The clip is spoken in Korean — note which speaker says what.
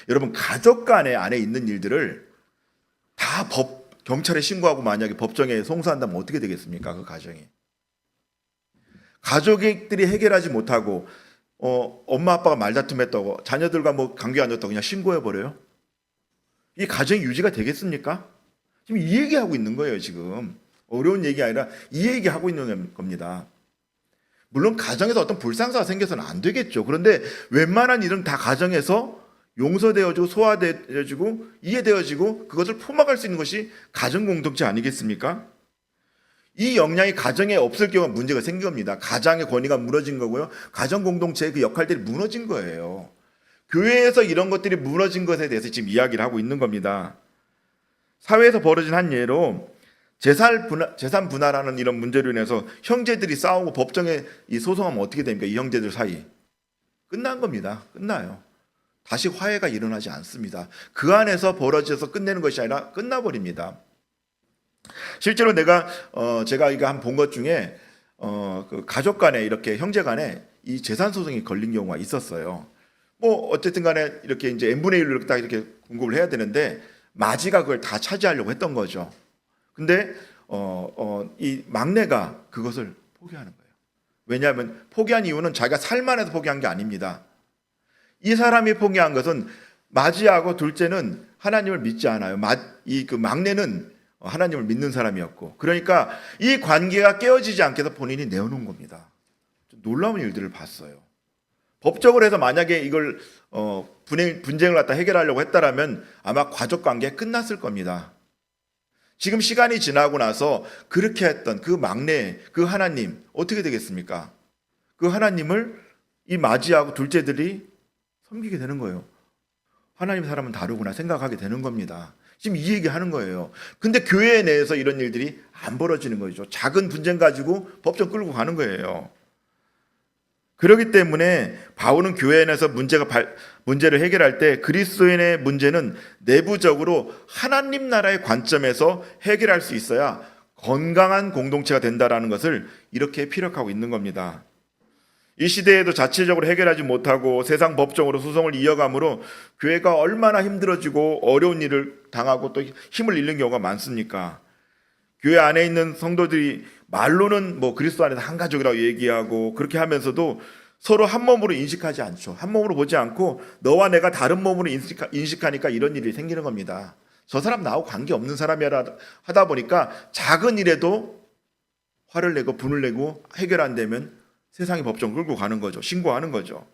Speaker 1: 여러분, 가족 간에 안에 있는 일들을 다 경찰에 신고하고 만약에 법정에 송수한다면 어떻게 되겠습니까? 그 가정이. 가족들이 해결하지 못하고 엄마 아빠가 말다툼했다고 자녀들과 뭐 관계 안 좋다고 그냥 신고해버려요? 이 가정이 유지가 되겠습니까? 지금 이 얘기하고 있는 거예요. 지금 어려운 얘기 아니라 이 얘기하고 있는 겁니다. 물론 가정에서 어떤 불상사가 생겨서는 안 되겠죠. 그런데 웬만한 일은 다 가정에서 용서되어지고 소화되어지고 이해되어지고 그것을 품어갈 수 있는 것이 가정 공동체 아니겠습니까? 이 역량이 가정에 없을 경우 문제가 생긴 겁니다. 가장의 권위가 무너진 거고요. 가정 공동체의 그 역할들이 무너진 거예요. 교회에서 이런 것들이 무너진 것에 대해서 지금 이야기를 하고 있는 겁니다. 사회에서 벌어진 한 예로 재산 분할하는 이런 문제로 인해서 형제들이 싸우고 법정에 이 소송하면 어떻게 됩니까? 이 형제들 사이 끝난 겁니다. 끝나요. 다시 화해가 일어나지 않습니다. 그 안에서 벌어져서 끝내는 것이 아니라 끝나버립니다. 실제로 제가 이거 한 본 것 중에 그 가족 간에 이렇게 형제 간에 이 재산 소송이 걸린 경우가 있었어요. 뭐 어쨌든 간에 이렇게 이제 n분의 1로 딱 이렇게 공급을 해야 되는데 마지가 그걸 다 차지하려고 했던 거죠. 근데 이 막내가 그것을 포기하는 거예요. 왜냐하면 포기한 이유는 자기가 살만해서 포기한 게 아닙니다. 이 사람이 포기한 것은 마지하고 둘째는 하나님을 믿지 않아요. 그 막내는 하나님을 믿는 사람이었고, 그러니까 이 관계가 깨어지지 않게 해서 본인이 내어놓은 겁니다. 좀 놀라운 일들을 봤어요. 법적으로 해서 만약에 이걸 분쟁을 갖다 해결하려고 했다라면 아마 가족 관계 끝났을 겁니다. 지금 시간이 지나고 나서 그렇게 했던 그 막내, 그 하나님 어떻게 되겠습니까? 그 하나님을 이 마지하고 둘째들이 섬기게 되는 거예요. 하나님 사람은 다르구나 생각하게 되는 겁니다. 지금 이 얘기하는 거예요. 근데 교회 내에서 이런 일들이 안 벌어지는 거죠. 작은 분쟁 가지고 법정 끌고 가는 거예요. 그렇기 때문에 바울은 교회 내에서 문제를 해결할 때 그리스도인의 문제는 내부적으로 하나님 나라의 관점에서 해결할 수 있어야 건강한 공동체가 된다는 것을 이렇게 피력하고 있는 겁니다. 이 시대에도 자체적으로 해결하지 못하고 세상 법정으로 소송을 이어가므로 교회가 얼마나 힘들어지고 어려운 일을 당하고 또 힘을 잃는 경우가 많습니까? 교회 안에 있는 성도들이 말로는 뭐 그리스도 안에서 한 가족이라고 얘기하고 그렇게 하면서도 서로 한 몸으로 인식하지 않죠. 한 몸으로 보지 않고 너와 내가 다른 몸으로 인식하니까 이런 일이 생기는 겁니다. 저 사람 나하고 관계없는 사람이라 하다 보니까 작은 일에도 화를 내고 분을 내고 해결 안 되면 세상의 법정 끌고 가는 거죠. 신고하는 거죠.